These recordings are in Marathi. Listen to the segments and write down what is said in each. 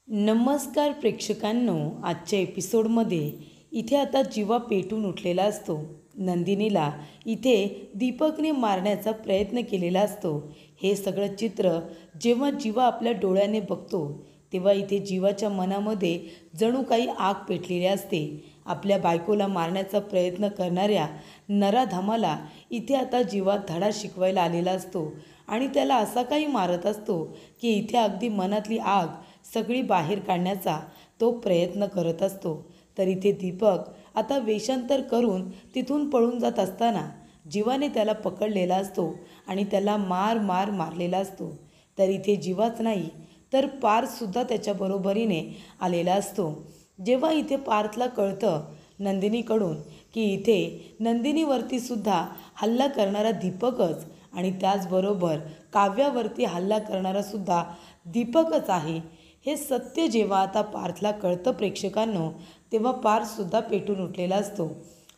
नमस्कार प्रेक्षकांनो, आजच्या एपिसोडमध्ये इथे आता जीवा पेटून उठलेला असतो. नंदिनीला इथे दीपकने मारण्याचा प्रयत्न केलेला असतो. हे सगळं चित्र जेव्हा जीवा आपल्या डोळ्याने बघतो तेव्हा इथे जीवाच्या मनामध्ये जणू काही आग पेटलेली असते. आपल्या बायकोला मारण्याचा प्रयत्न करणाऱ्या नराधमाला इथे आता जीवा धडा शिकवायला आलेला असतो आणि त्याला असा काही मारत असतो की इथे अगदी मनातली आग सगळी बाहेर काढण्याचा तो प्रयत्न करत असतो. तर इथे दीपक आता वेषांतर करून तिथून पळून जात असताना जीवाने त्याला पकडलेला असतो आणि त्याला मारलेला असतो. तर इथे जीवाच नाही तर पार्थसुद्धा त्याच्या बरोबरीने आलेला असतो. जेव्हा इथे पार्थला कळतं नंदिनीकडून की इथे नंदिनीवरती सुद्धा हल्ला करणारा दीपकच आणि त्याचबरोबर काव्यावरती हल्ला करणारा सुद्धा दीपकच आहे, हे सत्य जेव्हा आता पार्थला कळतं प्रेक्षकांनो, तेव्हा पार्थसुद्धा पेटून उठलेला असतो.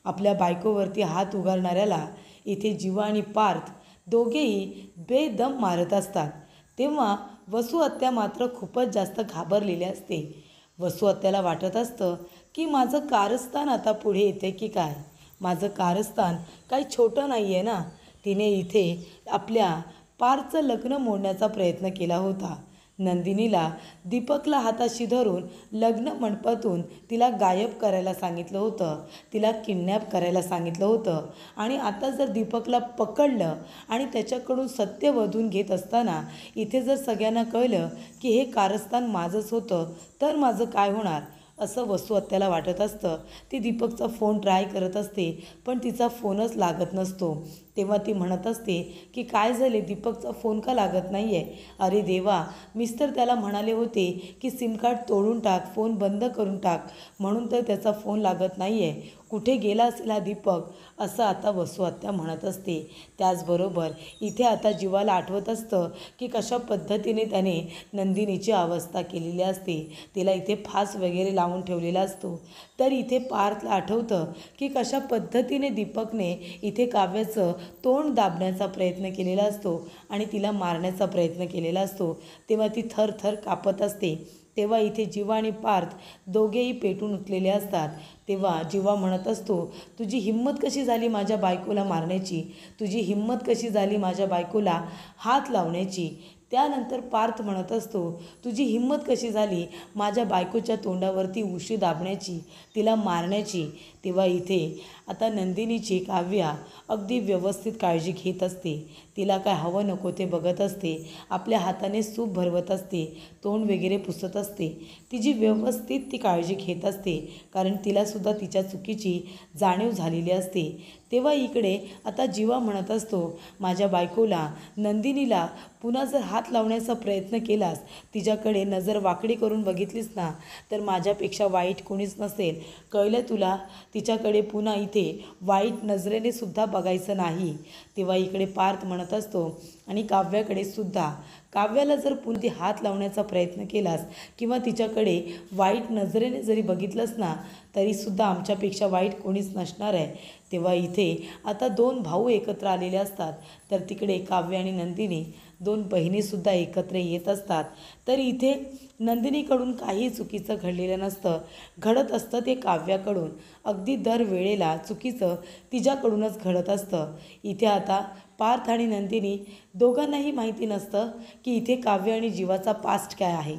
आपल्या बायकोवरती हात उगारणाऱ्याला इथे जीवा आणि पार्थ दोघेही बेदम मारत असतात. तेव्हा वसू आत्या मात्र खूपच जास्त घाबरलेली असते. वसू आत्याला वाटत असतं की माझं कारस्थान आता पुढे येते की काय, माझं कारस्थान काही छोटं नाही आहे ना. तिने इथे आपल्या पार्थचं लग्न मोडण्याचा प्रयत्न केला होता. नंदिनीला दीपकला हाताशी धरून लग्न मंडपातून तिला गायब करायला सांगितलं होतं, तिला किडनॅप करायला सांगितलं होतं आणि आता जर दीपकला पकडलं आणि त्याच्याकडून सत्य वधून घेत असताना इथे जर सगळ्यांना कळलं की हे कारस्थान माझंच होतं तर माझं काय होणार, असं वसू आत्याला वाटत असतं. ती दीपकचा फोन ट्राय करत असते पण तिचा फोनच लागत नसतो. तेव्हा ती म्हणत असते की काय झाले, दीपकचा फोन का लागत नाही आहे. अरे देवा, मीच तर त्याला म्हणाले होते की सिम कार्ड तोडून टाक, फोन बंद करून टाक, म्हणून तर त्याचा फोन लागत नाही आहे. कुठे गेला असेल हा दीपक, असं आता वसू आत्या म्हणत असते. त्याचबरोबर इथे आता जीवाला आठवत असतं की कशा पद्धतीने त्याने नंदिनीची अवस्था केलेली असते, तिला इथे फास वगैरे लावून ठेवलेला असतो. तर इथे पार्थला आठवतं की कशा पद्धतीने दीपकने इथे काव्याचं तोंड दाबण्याचा प्रयत्न केलेला असतो आणि तिला मारण्याचा प्रयत्न केलेला असतो. तेव्हा ती थरथर कापत असते. तेव्हा इथे जीवा आणि पार्थ दोघेही पेटून उठलेले असतात. तेव्हा जीवा म्हणत असतो, तुझी हिंमत कशी झाली माझ्या बायकोला मारण्याची, तुझी हिंमत कशी झाली माझ्या बायकोला हात लावण्याची. त्यानंतर पार्थ म्हणत असतो, तुझी हिंमत कशी झाली माझ्या बायकोच्या तोंडावरती उशी दाबण्याची, तिला मारण्याची. तेव्हा इथे आता नंदिनीची काव्या अगदी व्यवस्थित काळजी घेत असते. तिला काय हवं नको ते बघत असते, आपल्या हाताने सूप भरवत असते, तोंड वगैरे पुसत असते. तिची व्यवस्थित ती काळजी घेत असते कारण तिलासुद्धा तिच्या चुकीची जाणीव झालेली असते. तेव्हा इकडे आता जीवा म्हणत असतो, माझ्या बायकोला नंदिनीला पुन्हा जर हात लावण्याचा प्रयत्न केलास, तिच्याकडे नजर वाकडी करून बघितलीस ना तर माझ्यापेक्षा वाईट कोणीच नसेल, कळलं तुला. तिच्याकडे पुन्हा इथे वाईट नजरेने सुद्धा बघायचं नाही. तेव्हा इकडे पार्थ म्हणत असतो आणि काव्याकडे सुद्धा, काव्याला जर पुन्हा हात लावण्याचा प्रयत्न केलास किंवा तिच्याकडे वाईट नजरेने जरी बघितलंस ना तरीसुद्धा आमच्यापेक्षा वाईट कोणीच नसणार आहे. तेव्हा इथे आता दोन भाऊ एकत्र आलेले असतात. तर तिकडे काव्य आणि नंदिनी दोन बहिणीसुद्धा एकत्र येत असतात. तर इथे नंदिनीकडून काही चुकीचं घडलेलं नसतं, घडत असतं ते काव्याकडून. अगदी दरवेळेला चुकीचं तिच्याकडूनच घडत असतं. इथे आता पार्थ आणि नंदिनी दोघांनाही माहिती नसतं की इथे काव्य आणि जीवाचा पास्ट काय आहे.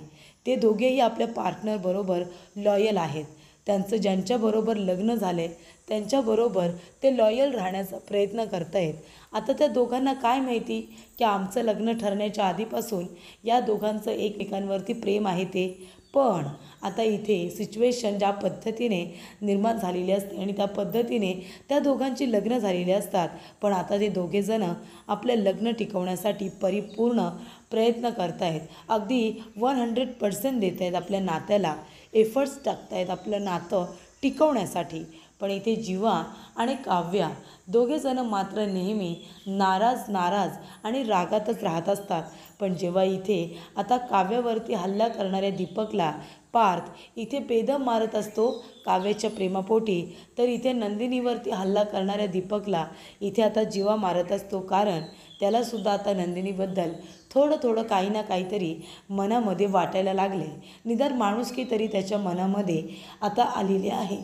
ते दोघेही आपल्या पार्टनरबरोबर लॉयल आहेत. त्यांचं ज्यांच्याबरोबर लग्न झालं आहे त्यांच्याबरोबर ते लॉयल राहण्याचा प्रयत्न करत आहेत. आता त्या दोघांना काय माहिती की आमचं लग्न ठरण्याच्या आधीपासून या दोघांचं एकमेकांवरती प्रेम आहे ते. पण आता इथे सिच्युएशन ज्या पद्धतीने निर्माण झालेली असते आणि त्या पद्धतीने त्या दोघांची लग्न झालेली असतात. पण आता ते दोघेजणं आपलं लग्न टिकवण्यासाठी परिपूर्ण प्रयत्न करत आहेत, अगदी 100% देत आहेत आपल्या नात्याला, एफर्ट्स टाकत आहेत आपलं नातं टिकवण्यासाठी. पण इथे जीवा आणि काव्या दोघेजणं मात्र नेहमी नाराज आणि रागातच राहत असतात. पण जेव्हा इथे आता काव्यावरती हल्ला करणाऱ्या दीपकला पार्थ इथे बेदम मारत असतो काव्याच्या प्रेमापोटी, तर इथे नंदिनीवरती हल्ला करणाऱ्या दीपकला इथे आता जीवा मारत असतो कारण त्यालासुद्धा आता नंदिनीबद्दल थोडं थोडं काही ना काहीतरी मनामध्ये वाटायला लागले. निदान माणुसकी तरी त्याच्या मनामध्ये आता आलेली आहे.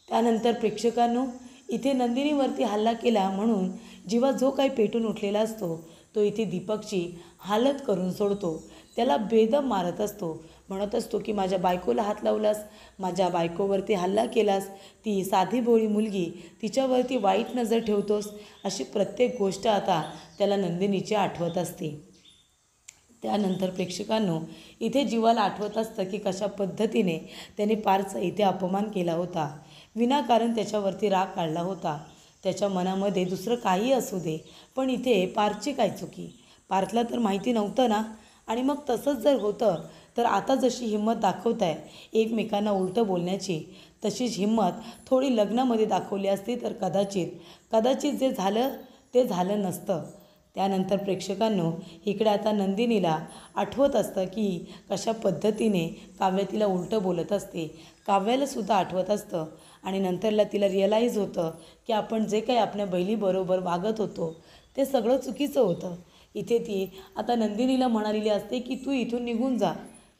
त्यानंतर प्रेक्षकांनो, इथे नंदिनीवरती हल्ला केला म्हणून जीवा जो काही पेटून उठलेला असतो तो इथे दीपकची हालत करून सोडतो. त्याला बेदम मारत असतो. म्हणत असतो की माझ्या बायकोला हात लावलास, माझ्या बायकोवरती हल्ला केलास, ती साधी भोळी मुलगी, तिच्यावरती वाईट नजर ठेवतोस. अशी प्रत्येक गोष्ट आता त्याला नंदिनीची आठवत असते. त्यानंतर प्रेक्षकांनो, इथे जीवाला आठवत असतं की कशा पद्धतीने त्याने पारचा इथे अपमान केला होता. विनाकारण त्याच्यावरती राग काढला होता. त्याच्या मनामध्ये दुसरं काही असू दे, पण इथे पारची काय चुकी? पार्थला तर माहिती नव्हतं ना. आणि मग तसंच जर होतं तर आता जशी हिंमत दाखवताय एकमेकांना उलटं बोलण्याची, तशीच हिंमत थोडी लग्नामध्ये दाखवली असती तर कदाचित जे झालं ते झालं नसतं. त्यानंतर प्रेक्षकांनो, इकडे आता नंदिनीला आठवत असतं की कशा पद्धतीने काव्या तिला उलटं बोलत असते. काव्यालासुद्धा आठवत असतं आणि नंतरला तिला रिअलाईज होतं की आपण जे काही आपल्या बहिणीबरोबर वागत होतो ते सगळं चुकीचं होतं. इथे ती आता नंदिनीला म्हणालेली असते की तू इथून निघून जा,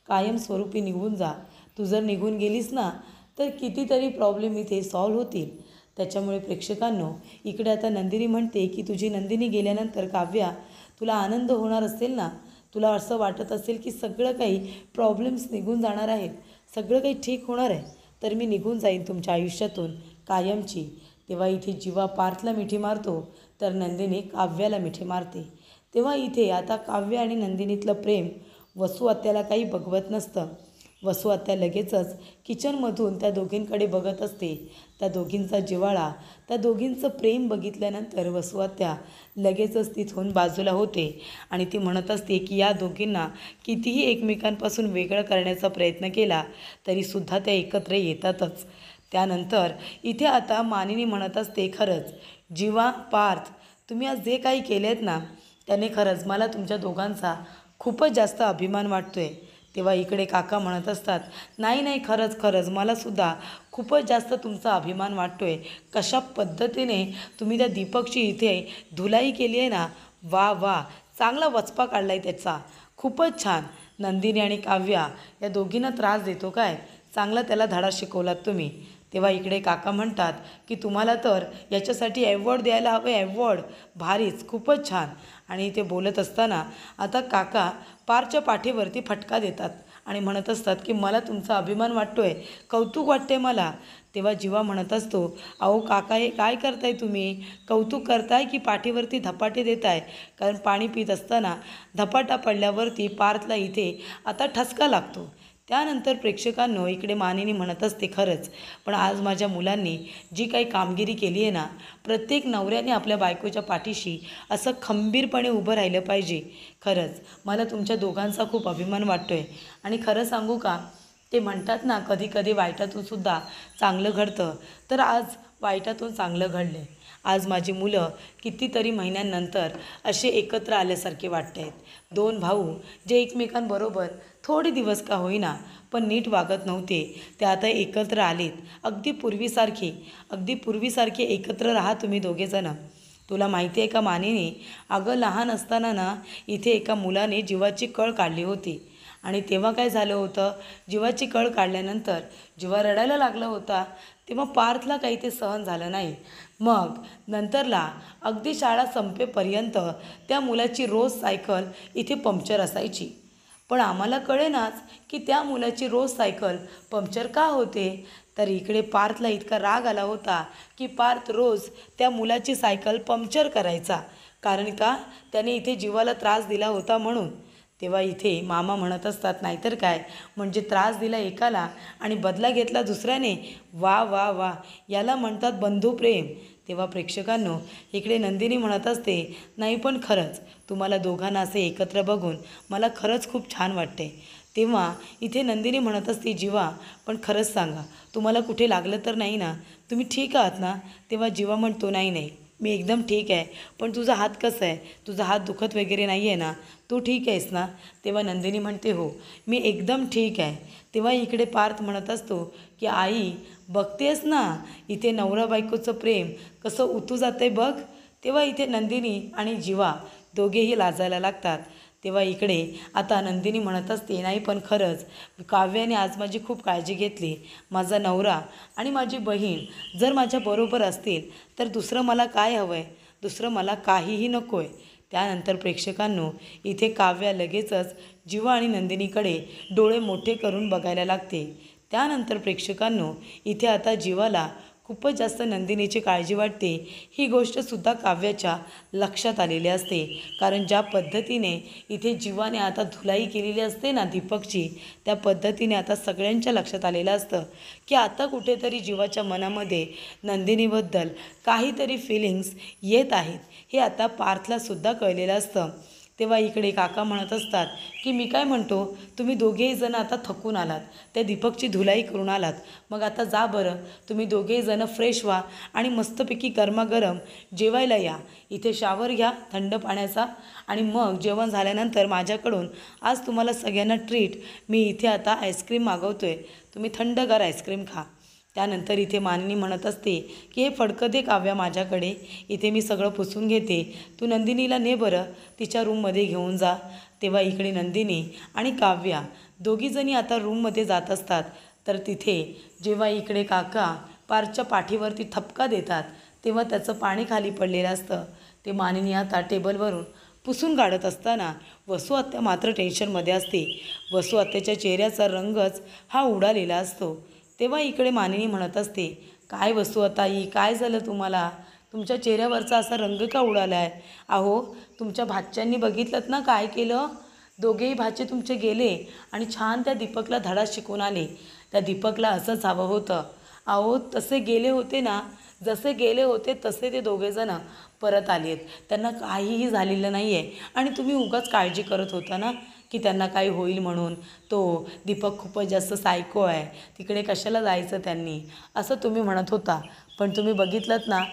कायमस्वरूपी निघून जा. तू जर निघून गेलीस ना तर कितीतरी प्रॉब्लेम इथे सॉल्व्ह होतील. त्याच्यामुळे प्रेक्षकांनो, इकडे आता नंदिनी म्हणते की तुझी नंदिनी गेल्यानंतर काव्या, तुला आनंद होणार असेल ना, तुला असं वाटत असेल की सगळं काही प्रॉब्लेम्स निघून जाणार आहेत, सगळं काही ठीक होणार आहे, तर मी निघून जाईन तुमच्या आयुष्यातून कायमची. तेव्हा इथे जीवा पार्थला मिठी मारतो तर नंदिनी काव्याला मिठी मारते. तेव्हा इथे आता काव्य आणि नंदिनीतलं प्रेम वसू आत्याला काही बघवत नसतं. वसू आत्या लगेचच किचनमधून त्या दोघींकडे बघत असते. त्या दोघींचा जिव्हाळा, त्या दोघींचं प्रेम बघितल्यानंतर वसू आत्या लगेचच तिथून बाजूला होते आणि ती म्हणत असते की या दोघींना कितीही एकमेकांपासून वेगळं करण्याचा प्रयत्न केला तरीसुद्धा त्या एकत्र येतातच. त्यानंतर इथे आता मानिनी म्हणत असते, खरंच जीवा, पार्थ, तुम्ही आज जे काही केलेत ना त्याने खरंच मला तुमच्या दोघांचा खूपच जास्त अभिमान वाटतो आहे. तेव्हा इकडे काका म्हणत असतात, नाही खरंच मलासुद्धा खूपच जास्त तुमचा अभिमान वाटतो आहे. कशा पद्धतीने तुम्ही त्या दीपकची इथे धुलाई केली आहे ना, वा, चांगला वचपा काढला आहे त्याचा, खूपच छान. नंदिनी आणि काव्या या दोघींना त्रास देतो काय, चांगला त्याला धडा शिकवलात तुम्ही. तेव्हा इकडे काका म्हणतात की तुम्हाला तर याच्यासाठी ॲवॉर्ड द्यायला हवे, ॲवॉर्ड, भारीच, खूपच छान. आणि ते बोलत असताना आता काका पारच्या पाठीवरती फटका देतात आणि म्हणत असतात की मला तुमचा अभिमान वाटतो आहे, कौतुक वाटते मला. तेव्हा जीवा म्हणत असतो, अहो काका, हे काय करताय तुम्ही? कौतुक करताय की पाठीवरती धपाटे देताय? कारण पाणी पित असताना धपाटा पडल्यावरती पार्थला इथे आता ठसका लागतो. त्यानंतर प्रेक्षकांनो, इकडे मानिनी म्हणत असते, खरंच पण आज माझ्या मुलांनी जी काही कामगिरी केली आहे ना, प्रत्येक नवऱ्याने आपल्या बायकोच्या पाठीशी असं खंबीरपणे उभं राहिलं पाहिजे. खरंच मला तुमच्या दोघांचा खूप अभिमान वाटतो आहे. आणि खरं सांगू का, ते म्हणतात ना कधी कधी वाईटातून सुद्धा चांगलं घडतं, तर आज वाईटातून चांगलं घडलं. आज माझी मुलं कितीतरी महिन्यांनंतर असे एकत्र आल्यासारखे वाटत आहेत. दोन भाऊ जे एकमेकांबरोबर थोडे दिवस का होईना पण नीट वागत नव्हते, ते आता एकत्र आलेत. अगदी पूर्वीसारखे एकत्र राहा तुम्ही दोघेजणं. तुला माहिती आहे का मानिनी, अगं लहान असताना ना इथे एका मुलाने जीवाची कळ काढली होती. आणि तेव्हा काय झालं होतं, जीवाची कळ काढल्यानंतर जीवा रडायला लागला होता. तेव्हा पार्थला काही ते सहन झालं नाही. मग नंतरला अगदी शाळा संपेपर्यंत त्या मुलाची रोज सायकल इथे पंक्चर असायची. पण आम्हाला कळेनाच की त्या मुलाची रोज सायकल पंक्चर का होते. तर इकडे पार्थला इतका राग आला होता की पार्थ रोज त्या मुलाची सायकल पंक्चर करायचा. कारण का, त्याने इथे जीवाला त्रास दिला होता म्हणून. तेव्हा इथे मामा म्हणत असतात, नाहीतर काय, म्हणजे त्रास दिला एकाला आणि बदला घेतला दुसऱ्याने, वा, याला म्हणतात बंधुप्रेम. तेव्हा प्रेक्षकांनो, इकडे नंदिनी म्हणत असते, नाही पण खरंच तुम्हाला दोघांना असे एकत्र बघून मला खरंच खूप छान वाटते. तेव्हा इथे नंदिनी म्हणत असते, जीवा पण खरंच सांगा, तुम्हाला कुठे लागलं तर नाही ना, तुम्ही ठीक आहात ना? तेव्हा जीवा म्हणतो, नाही मी एकदम ठीक आहे, पण तुझा हात कसा आहे, तुझा हात दुखत वगैरे नाही आहे ना, तू ठीक आहेस ना? तेव्हा नंदिनी म्हणते, हो मी एकदम ठीक आहे. तेव्हा इकडे पार्थ म्हणत असतो की आई, बघतेस ना इथे नवरा बायकोचं प्रेम कसं उतू जाते बघ. तेव्हा इथे नंदिनी आणि जीवा दोघेही लाजायला लागतात. तेव्हा इकडे आता नंदिनी म्हणत असते, नाही पण खरंच काव्याने आज माझी खूप काळजी घेतली. माझा नवरा आणि माझी बहीण जर माझ्याबरोबर असतील तर दुसरं मला काय हवं आहे, दुसरं मला काहीही नको आहे. त्यानंतर प्रेक्षकांनो इथे काव्या लगेचच जीवा आणि नंदिनीकडे डोळे मोठे करून बघायला लागते. त्यानंतर प्रेक्षकांनो इथे आता जीवाला खूपच जास्त नंदिनीची काळजी वाटते. ही गोष्टसुद्धा काव्याच्या लक्षात आलेली असते, कारण ज्या पद्धतीने इथे जीवाने आता धुलाई केलेली असते ना दीपकची, त्या पद्धतीने आता सगळ्यांच्या लक्षात आलेलं असतं की आता कुठेतरी जीवाच्या मनामध्ये नंदिनीबद्दल काहीतरी फिलिंग्स येत आहेत. हे आता पार्थलासुद्धा कळलेलं असतं. तेव्हा इकडे काका म्हणत असतात की मी काय म्हणतो, तुम्ही दोघेही जण आता थकून आलात, त्या दीपकची धुलाई करून आलात, मग आता जा बरं, तुम्ही दोघेही जण फ्रेश व्हा आणि मस्तपैकी गरमागरम जेवायला या. इथे शावर घ्या थंड पाण्याचा आणि मग जेवण झाल्यानंतर माझ्याकडून आज तुम्हाला सगळ्यांना ट्रीट, मी इथे आता आईस्क्रीम मागवतोय, तुम्ही थंडगार आईस्क्रीम खा. त्यानंतर इथे मानिनी म्हणत असते की हे फडकं दे काव्या माझ्याकडे, इथे मी सगळं पुसून घेते, तू नंदिनीला ने बरं तिच्या रूममध्ये घेऊन जा. तेव्हा इकडे नंदिनी आणि काव्या दोघीजणी आता रूममध्ये जात असतात. तर तिथे जेव्हा इकडे काका पारच्या पाठीवरती ठपका देतात तेव्हा त्याचं पाणी खाली पडलेलं असतं. ते मानिनी आता टेबलवरून पुसून काढत असताना वसू आत्या मात्र टेन्शनमध्ये असते. वसू आत्याच्या चेहऱ्याचा रंगच हा उडालेला असतो. तेव्हा इकडे मानिनी म्हणत असते, काय वसू आताई, काय झालं तुम्हाला, तुमच्या चेहऱ्यावरचा असा रंग का उडाला आहे. अहो तुमच्या भाच्यांनी बघितलं ना काय केलं, दोघेही भाचे तुमचे गेले आणि छान त्या दीपकला धडा शिकून आले. त्या दीपकला असंच हवं होतं. अहो तसे गेले होते ना, जसे गेले होते तसे ते दोघेजण परत आले आहेत, त्यांना काहीही झालेलं नाही आहे आणि तुम्ही उगाच काळजी करत होता ना की त्यांना काही होईल म्हणून. तो दीपक खूपच जास्त सायको आहे, तिकडे कशाला जायचं त्यांनी, असं तुम्ही म्हणत होता. पण तुम्ही बघितलंत ना,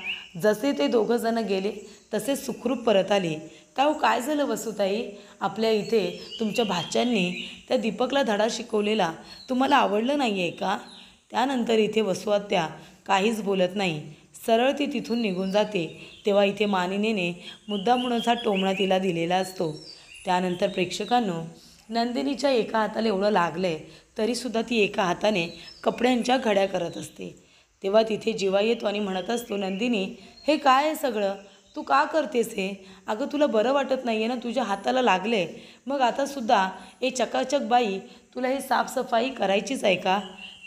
जसे ते दोघंजणं गेले तसे सुखरूप परत आले. काय हो काय झालं वसुताई, आपल्या इथे तुमच्या भाच्यांनी त्या दीपकला धडा शिकवलेला तुम्हाला आवडलं नाही आहे का. त्यानंतर इथे वसू आत्या काहीच बोलत नाही, सरळ ती तिथून निघून जाते. तेव्हा इथे मानिनीने मुद्दामूनच हा टोमणा तिला दिलेला असतो. त्यानंतर प्रेक्षकांनो नंदिनीच्या एका हाताला एवढं लागलं आहे तरीसुद्धा ती एका हाताने कपड्यांच्या घड्या करत असते. तेव्हा तिथे जीवा येतो आणि म्हणत असतो, नंदिनी हे काय आहे सगळं, तू का करतेस हे, अगं तुला बरं वाटत नाही आहे ना, तुझ्या हाताला लागलं आहे, मग आतासुद्धा ए चकाचक बाई तुला हे साफसफाई करायचीच आहे का.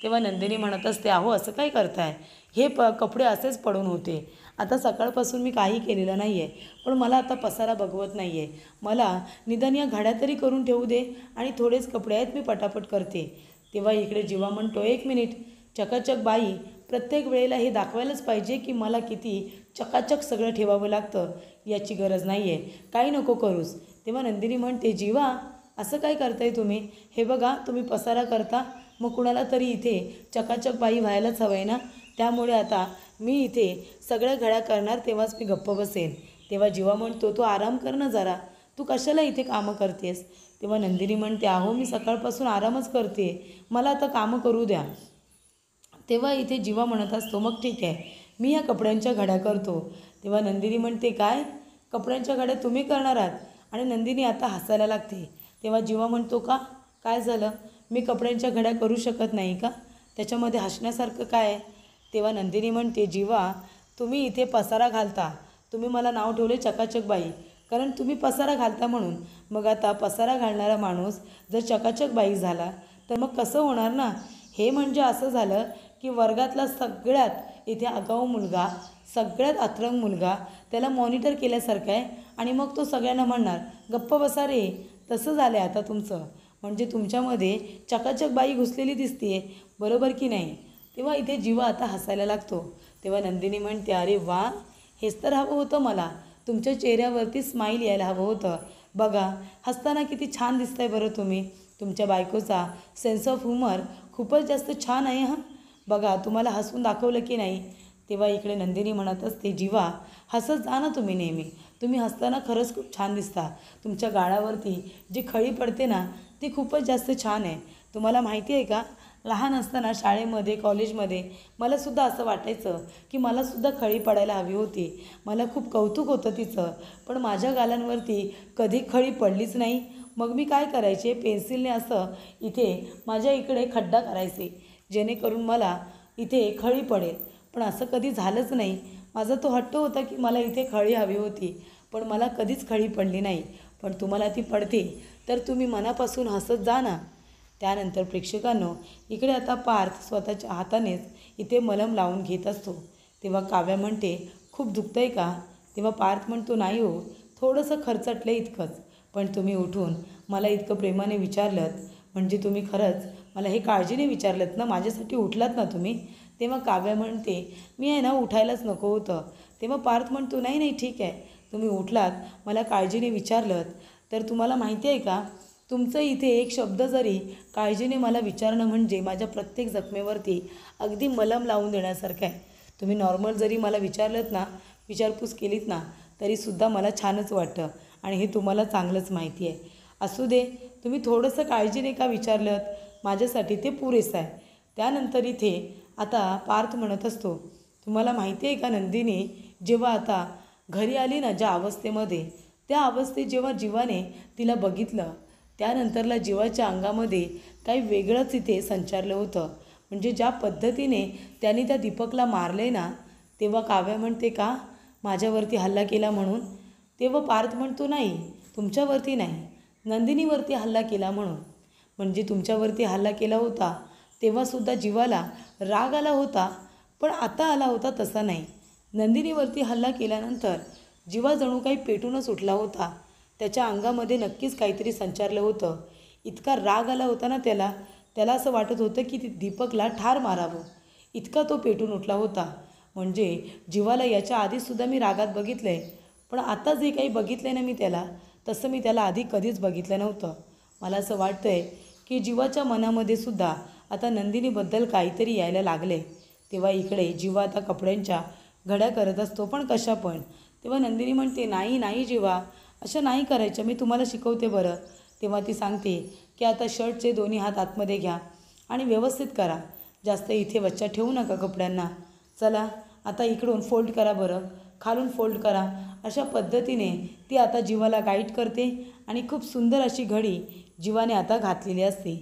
तेव्हा नंदिनी म्हणत असते, अहो असं काय करताय, हे कपडे असेच पडून होते, आता सकाळपासून मी काही केलेलं नाही आहे, पण मला आता पसारा बघवत नाही आहे, मला निदान या घड्या तरी करून ठेवू दे आणि थोडेच कपडे आहेत मी पटापट करते. तेव्हा इकडे जीवा म्हणतो, एक मिनिट चकाचक बाई, प्रत्येक वेळेला हे दाखवायलाच पाहिजे की मला किती चकाचक सगळं ठेवावं लागतं, याची गरज नाही आहे, काही नको करूस. तेव्हा नंदिनी म्हणते, जीवा असं काय करताय तुम्ही, हे बघा तुम्ही पसारा करता, मग कुणाला तरी इथे चकाचक बाई व्हायलाच हवं आहे ना, त्यामुळे आता मी इथे सगळ्या घड्या करणार तेव्हाच मी गप्प बसेन. तेव्हा जीवा म्हणतो, तू आराम कर ना जरा, तू कशाला इथे कामं करतेस. तेव्हा नंदिनी म्हणते, अहो मी सकाळपासून आरामच करते, मला आता कामं करू द्या. तेव्हा इथे जीवा म्हणत असतो, मग ठीक आहे मी या कपड्यांच्या घड्या करतो. तेव्हा नंदिनी म्हणते, काय कपड्यांच्या घड्या तुम्ही करणार आहात, आणि नंदिनी आता हसायला लागते. तेव्हा जीवा म्हणतो, का काय झालं, मी कपड्यांच्या घड्या करू शकत नाही का, त्याच्यामध्ये हसण्यासारखं काय आहे. तेव्हा नंदिनी म्हणते, जीवा तुम्ही इथे पसारा घालता, तुम्ही मला नाव ठेवले चकाचक बाई, कारण तुम्ही पसारा घालता म्हणून, मग आता पसारा घालणारा माणूस जर चकाचक बाई झाला तर मग कसं होणार ना. हे म्हणजे असं झालं की वर्गातला सगळ्यात इथे आगाऊ मुलगा, सगळ्यात अतरंग मुलगा, त्याला मॉनिटर केल्यासारखं आहे आणि मग तो सगळ्यांना म्हणणार गप्प बसा रे. तसं झालं आहे आता तुमचं, म्हणजे तुमच्यामध्ये चकाचक बाई घुसलेली दिसते, बरोबर की नाही. तेव्हा इथे जीवा आता हसायला लागतो. तेव्हा नंदिनी म्हणते, अरे वा, हेच तर हवं होतं मला, तुमच्या चेहऱ्यावरती स्माईल यायला हवं होतं. बघा हसताना किती छान दिसताय बरं तुम्ही, तुमच्या बायकोचा सेन्स ऑफ ह्युमर खूपच जास्त छान आहे हां, बघा तुम्हाला हसून दाखवलं की नाही. तेव्हा इकडे नंदिनी म्हणत असते, जीवा हसत जा ना तुम्ही नेहमी, तुम्ही हसताना खरंच खूप छान दिसता, तुमच्या गालावरती जी खळी पडते ना ती खूपच जास्त छान आहे. तुम्हाला माहिती आहे का, लहान असताना शाळेमध्ये कॉलेजमध्ये मलासुद्धा असं वाटायचं की मलासुद्धा खळी पडायला हवी होती. मला खूप कौतुक होतं तिचं, पण माझ्या गालांवरती कधी खळी पडलीच नाही. मग मी काय करायचे, पेन्सिलने असं इथे माझ्या इकडे खड्डा करायचे जेणेकरून मला इथे खळी पडेल, पण असं कधी झालंच नाही. माझा तो हट्ट होता की मला इथे खळी हवी होती, पण मला कधीच खळी पडली नाही. पण तुम्हाला ती पडते तर तुम्ही मनापासून हसत जा ना. त्यानंतर प्रेक्षकांनो, इकडे आता पार्थ स्वतःच्या हातानेच इथे मलम लावून घेत असतो. तेव्हा काव्या म्हणते, खूप दुखतंय का? तेव्हा पार्थ म्हणतो, नाही हो, थोडंसं खरचटलं इतकंच. पण तुम्ही उठून मला इतकं प्रेमाने विचारलंत, म्हणजे तुम्ही खरंच मला हे काळजीने विचारलंत ना, माझ्यासाठी उठलात ना तुम्ही. तेव्हा काव्या म्हणते, मी आहे ना उठायलाच नको होतं. तेव्हा पार्थ म्हणतो, नाही नाही ठीक आहे, तुम्ही उठलात, मला काळजीने विचारलंत. तर तुम्हाला माहिती आहे का, तुमचं इथे एक शब्द जरी काळजीने मला विचारणं म्हणजे माझ्या प्रत्येक जखमेवरती अगदी मलम लावून देण्यासारखं आहे. तुम्ही नॉर्मल जरी मला विचारलंत ना, विचारपूस केलीत ना, तरीसुद्धा मला छानच वाटतं आणि हे तुम्हाला चांगलंच माहिती आहे. असू दे, तुम्ही थोडंसं काळजीने का विचारलंत, माझ्यासाठी ते पुरेसं आहे. त्यानंतर इथे आता पार्थ म्हणत असतो, तुम्हाला माहिती आहे का नंदिनी, जेव्हा आता घरी आली ना ज्या अवस्थेमध्ये, त्या अवस्थेत जेव्हा जीवाने तिला बघितलं, त्यानंतरला जीवाच्या अंगामध्ये काही वेगळंच इथे संचारलं होतं. म्हणजे ज्या पद्धतीने त्याने त्या दीपकला मारले ना, तेव्हा काव्या म्हणते, का माझ्यावरती हल्ला केला म्हणून? तेव्हा पार्थ म्हणतो, नाही, तुमच्यावरती नाही, नंदिनीवरती हल्ला केला म्हणून. म्हणजे तुमच्यावरती हल्ला केला होता तेव्हासुद्धा जीवाला राग आला होता, पण आता आला होता तसा नाही. नंदिनीवरती हल्ला केल्यानंतर जीवा जणू काही पेटूनच उठला होता. त्याच्या अंगामध्ये नक्कीच काहीतरी संचारलं होतं. इतका राग आला होता ना त्याला असं वाटत होतं की दीपकला ठार मारावं, इतका तो पेटून उठला होता. म्हणजे जीवाला याच्या आधीसुद्धा मी रागात बघितलं आहे, पण आता जे काही बघितलं आहे ना मी त्याला, तसं मी त्याला आधी कधीच बघितलं नव्हतं. मला असं वाटतं आहे की जीवाच्या मनामध्ये सुद्धा आता नंदिनीबद्दल काहीतरी यायला लागले. तेव्हा इकडे जीवा आता कपड्यांच्या घड्या करत असतो, पण कशा पण. तेव्हा नंदिनी म्हणते, नाही नाही जीवा, अशा नाही करायच्या, मी तुम्हाला शिकवते बरं. तेव्हा ती सांगते की आता शर्टचे दोन्ही हात आतमध्ये घ्या आणि व्यवस्थित करा, जास्त इथे वच्चा ठेवू नका कपड्यांना. चला आता इकडून फोल्ड करा बरं, खालून फोल्ड करा. अशा पद्धतीने ती आता जीवाला गाईड करते आणि खूप सुंदर अशी घडी जीवाने आता घातलेली असते.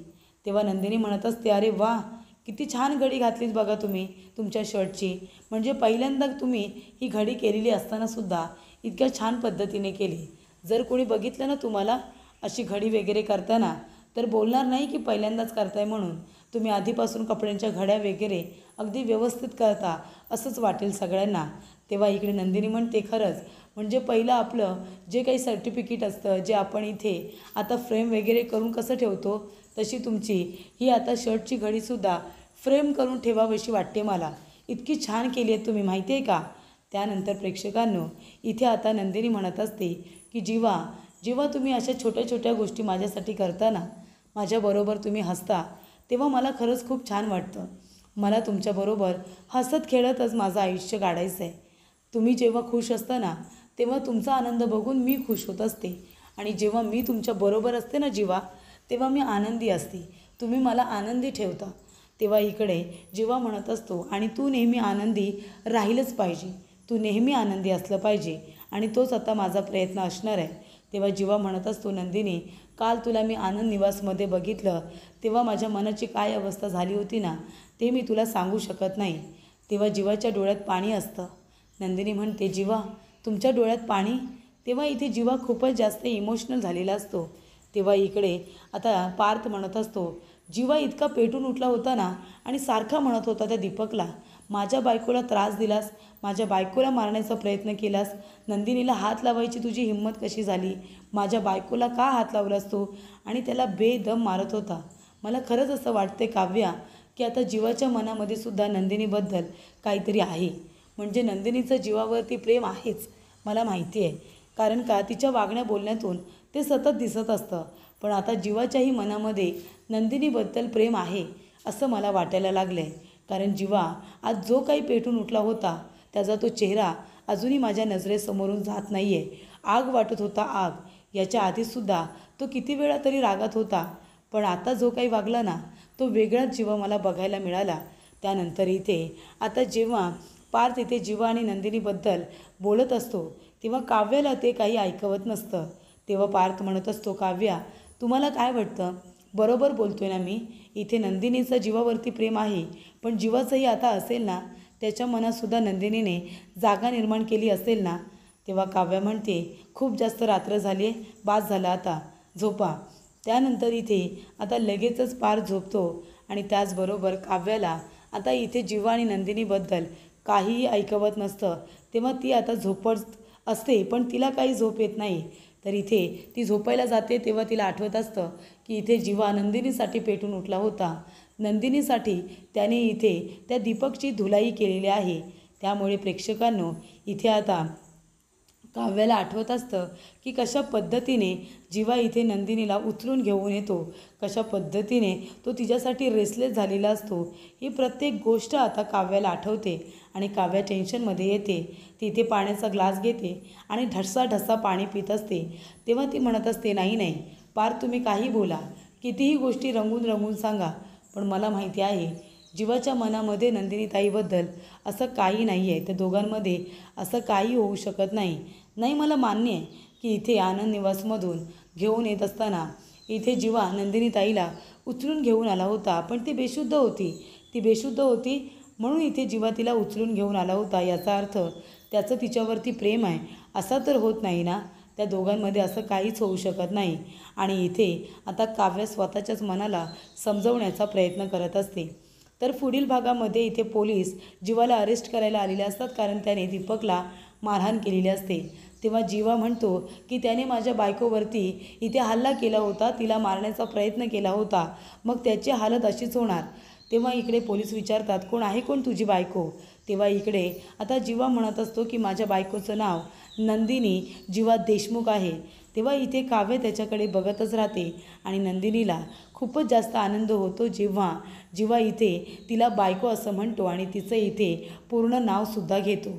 तेव्हा नंदिनी म्हणत असते, अरे वा, किती छान घडी घातलीत बघा तुम्ही तुमच्या शर्टची. म्हणजे पहिल्यांदा तुम्ही ही घडी केलेली असतानासुद्धा इतक्या छान पद्धतीने केली. जर कोणी बघितलं ना तुम्हाला अशी घडी वगैरे करताना, तर बोलणार नाही की पहिल्यांदाच करताय म्हणून. तुम्ही आधीपासून कपड्यांच्या घड्या वगैरे अगदी व्यवस्थित करता असंच वाटेल सगळ्यांना. तेव्हा इकडे नंदिनी म्हणते, खरंच म्हणजे पहिलं आपलं जे काही सर्टिफिकेट असतं, जे आपण इथे आता फ्रेम वगैरे करून कसं ठेवतो, तशी तुमची ही आता शर्टची घडीसुद्धा फ्रेम करून ठेवावीशी वाटते मला. इतकी छान केली आहे तुम्ही, माहिती आहे का. त्यानंतर प्रेक्षकांनो, इथे आता नंदिनी म्हणत असते की जेव्हा तुम्ही अशा छोट्या छोट्या गोष्टी माझ्यासाठी करता ना, माझ्याबरोबर तुम्ही हसता, तेव्हा मला खरंच खूप छान वाटतं. मला तुमच्याबरोबर हसत खेळतच माझं आयुष्य काढायचं आहे. तुम्ही जेव्हा खुश असता ना, तेव्हा तुमचा आनंद बघून मी खुश होत असते, आणि जेव्हा मी तुमच्याबरोबर असते ना जीवा, तेव्हा मी आनंदी असते. तुम्ही मला आनंदी ठेवता. तेव्हा इकडे जीवा म्हणत असतो, आणि तू नेहमी आनंदी राहिलंच पाहिजे, तू नेहमी आनंदी असलं पाहिजे, आणि तोच आता माझा प्रयत्न असणार आहे. तेव्हा जीवा म्हणत असतो, नंदिनी, काल तुला मी आनंद निवासमध्ये बघितलं, तेव्हा माझ्या मनाची काय अवस्था झाली होती ना, ते मी तुला सांगू शकत नाही. तेव्हा जीवाच्या डोळ्यात पाणी असतं. नंदिनी म्हणते, जीवा, तुमच्या डोळ्यात पाणी? तेव्हा इथे जीवा खूपच जास्त इमोशनल झालेला असतो. तेव्हा इकडे आता पार्थ म्हणत असतो, जीवा इतका पेटून उठला होता ना, आणि सारखा म्हणत होता त्या दीपकला, माझ्या बायकोला त्रास दिलास, माझ्या बायकोला मारण्याचा प्रयत्न केलास, नंदिनीला हात लावायची तुझी हिंमत कशी झाली, माझ्या बायकोला का हात लावलास तू, आणि त्याला बेदम मारत होता. मला खरंच असं वाटते काव्या, की आता जीवाच्या मनामध्ये सुद्धा नंदिनीबद्दल काहीतरी आहे. म्हणजे नंदिनीचं जीवावरती प्रेम आहेच, मला माहिती आहे, कारण का तिच्या वागण्या बोलण्यातून ते सतत दिसत असतं. पण आता जीवाच्याही मनामध्ये नंदिनीबद्दल प्रेम आहे असं मला वाटायला लागलं आहे. कारण जीवा आज जो काही पेटून उठला होता, त्याचा तो चेहरा अजूनही माझ्या नजरेसमोरून जात नाही आहे. आग वाटत होता, आग. याच्या आधीसुद्धा तो किती वेळा तरी रागात होता, पण आता जो काही वागला ना, तो वेगळाच जीवा मला बघायला मिळाला. त्यानंतर इथे आता जेव्हा पार्थ इथे जीवा आणि नंदिनीबद्दल बोलत असतो तेव्हा काव्याला ते काही ऐकवत नसतं. तेव्हा पार्थ म्हणत असतो, काव्या तुम्हाला काय वाटतं? बरोबर बोलतोय ना मी? इथे नंदिनीचं जीवावरती प्रेम आहे, पण जीवाचंही आता असेल ना? त्याच्या मनातसुद्धा नंदिनीने जागा निर्माण केली असेल ना? तेव्हा काव्या म्हणते, खूप जास्त रात्र झाली आहे, बास झाला आता, झोपा. त्यानंतर इथे आता लगेचच पार्थ झोपतो आणि त्याचबरोबर काव्याला आता इथे जीवा आणि नंदिनीबद्दल काहीही ऐकवत नसतं. तेव्हा ती आता झोपत असते, पण तिला काही झोप येत नाही. तर इथे ती झोपायला जाते तेव्हा तिला आठवत असतं की इथे जीवा नंदिनीसाठी पेटून उठला होता. नंदिनीसाठी त्याने इथे त्या दीपकची धुलाई केलेली आहे. त्यामुळे प्रेक्षकांनो इथे आता काव्याला आठवत असतं की कशा पद्धतीने जीवा इथे नंदिनीला उचलून घेऊन येतो, कशा पद्धतीने तो तिच्यासाठी रेसलेस झालेला असतो. ही प्रत्येक गोष्ट आता काव्याला आठवते आणि काव्या टेन्शनमध्ये येते. ती इथे पाण्याचा ग्लास घेते आणि ढसा पाणी पित असते. तेव्हा ती म्हणत असते, नाही नाही पार्थ, तुम्ही काही बोला, कितीही गोष्टी रंगून रंगून सांगा, पण मला माहिती आहे जीवाच्या मनामध्ये नंदिनीताईबद्दल असं काही नाही आहे. त्या दोघांमध्ये असं काही होऊ शकत नाही. नाही, मला मान्य आहे की इथे आनंद निवासमधून घेऊन येत असताना इथे जीवा नंदिनीताईला उचलून घेऊन आला होता, पण ती बेशुद्ध होती. ती बेशुद्ध होती म्हणून इथे जीवा तिला उचलून घेऊन आला होता. याचा अर्थ त्याचं तिच्यावरती प्रेम आहे असा तर होत नाही ना? त्या दोघांमध्ये असं काहीच होऊ शकत नाही. आणि इथे आता काव्य स्वतःच्याच मनाला समजवण्याचा प्रयत्न करत असते. तर पुढील भागामध्ये इथे पोलीस जीवाला अरेस्ट करायला आलेले असतात, कारण त्याने दीपकला मारहाण केलेली असते. तेव्हा जीवा म्हणतो की त्याने माझ्या बायकोवरती इथे हल्ला केला होता, तिला मारण्याचा प्रयत्न केला होता, मग त्याची हालत अशीच होणार. तेव्हा इकडे पोलीस विचारतात, कोण तुझी बायको? तेव्हा इकडे आता जीवा म्हणत असतो की माझ्या बायकोचं नाव नंदिनी जीवा देशमुख आहे. तेव्हा इथे काव्य त्याच्याकडे बघतच राहते आणि नंदिनीला खूपच जास्त आनंद होतो जेव्हा जीवा इथे तिला बायको असं म्हणतो आणि तिचं इथे पूर्ण नावसुद्धा घेतो.